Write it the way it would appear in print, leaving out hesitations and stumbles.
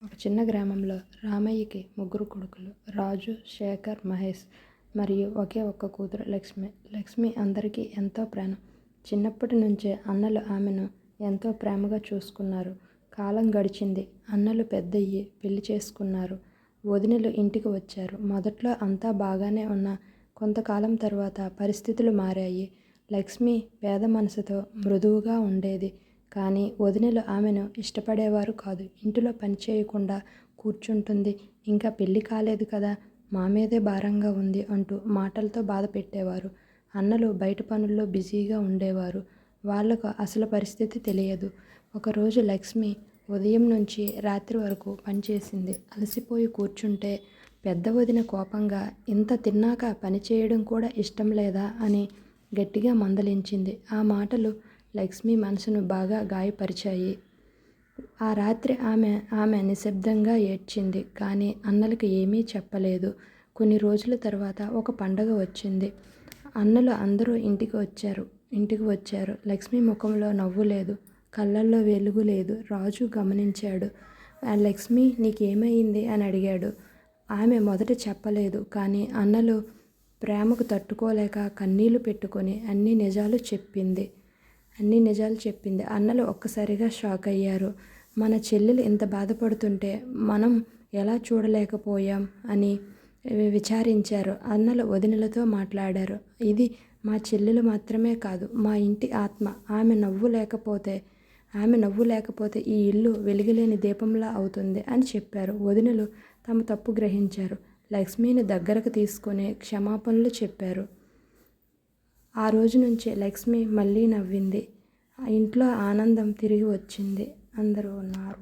ఒక చిన్న గ్రామంలో రామయ్యకి ముగ్గురు కొడుకులు రాజు, శేఖర్, మహేష్ మరియు ఒకే ఒక్క కూతురు లక్ష్మి. లక్ష్మి అందరికీ ఎంతో ప్రాణం. చిన్నప్పటి నుంచే అన్నలు ఆమెను ఎంతో ప్రేమగా చూసుకున్నారు. కాలం గడిచింది. అన్నలు పెద్దయ్యి పెళ్లి చేసుకున్నారు. వదినలు ఇంటికి వచ్చారు. మొదట్లో అంతా బాగానే ఉన్న కొంతకాలం తర్వాత పరిస్థితులు మారాయి. లక్ష్మి పేద మనసుతో మృదువుగా ఉండేది. కానీ వదినలు ఆమెను ఇష్టపడేవారు కాదు. ఇంటిలో పని చేయకుండా కూర్చుంటుంది, ఇంకా పెళ్ళి కాలేదు కదా, మా మీదే భారంగా ఉంది అంటూ మాటలతో బాధ పెట్టేవారు. అన్నలు బయట పనుల్లో బిజీగా ఉండేవారు. వాళ్లకు అసలు పరిస్థితి తెలియదు. ఒకరోజు లక్ష్మి ఉదయం నుంచి రాత్రి వరకు పనిచేసింది. అలసిపోయి కూర్చుంటే పెద్ద వదిన కోపంగా ఇంత తిన్నాక పని చేయడం కూడా ఇష్టం లేదా అని గట్టిగా మందలించింది. ఆ మాటలు లక్ష్మి మనసును బాగా గాయపరిచాయి. ఆ రాత్రి ఆమె నిశ్శబ్దంగా ఏడ్చింది. కానీ అన్నలకు ఏమీ చెప్పలేదు. కొన్ని రోజుల తర్వాత ఒక పండగ వచ్చింది. అన్నలు అందరూ ఇంటికి వచ్చారు. లక్ష్మి ముఖంలో నవ్వు లేదు, కళ్ళల్లో వెలుగు లేదు. రాజు గమనించాడు. లక్ష్మి, నీకేమైంది అని అడిగాడు. ఆమె మొదట చెప్పలేదు. కానీ అన్నలు ప్రేమకు తట్టుకోలేక కన్నీళ్లు పెట్టుకొని అన్ని నిజాలు చెప్పింది. అన్నలు ఒక్కసారిగా షాక్ అయ్యారు. మన చెల్లెలు ఇంత బాధపడుతుంటే మనం ఎలా చూడలేకపోయాం అని విచారించారు. అన్నలు వదినలతో మాట్లాడారు. ఇది మా చెల్లెలు మాత్రమే కాదు, మా ఇంటి ఆత్మ. ఆమె నవ్వు లేకపోతే ఈ ఇల్లు వెలుగులేని దీపంలా అవుతుంది అని చెప్పారు. వదినలు తమ తప్పు గ్రహించారు. లక్ష్మిని దగ్గరకు తీసుకుని క్షమాపణలు చెప్పారు. ఆ రోజు నుంచి లక్ష్మి మళ్ళీ నవ్వింది. ఆ ఇంట్లో ఆనందం తిరిగి వచ్చింది. అందరూ ఉన్నారు.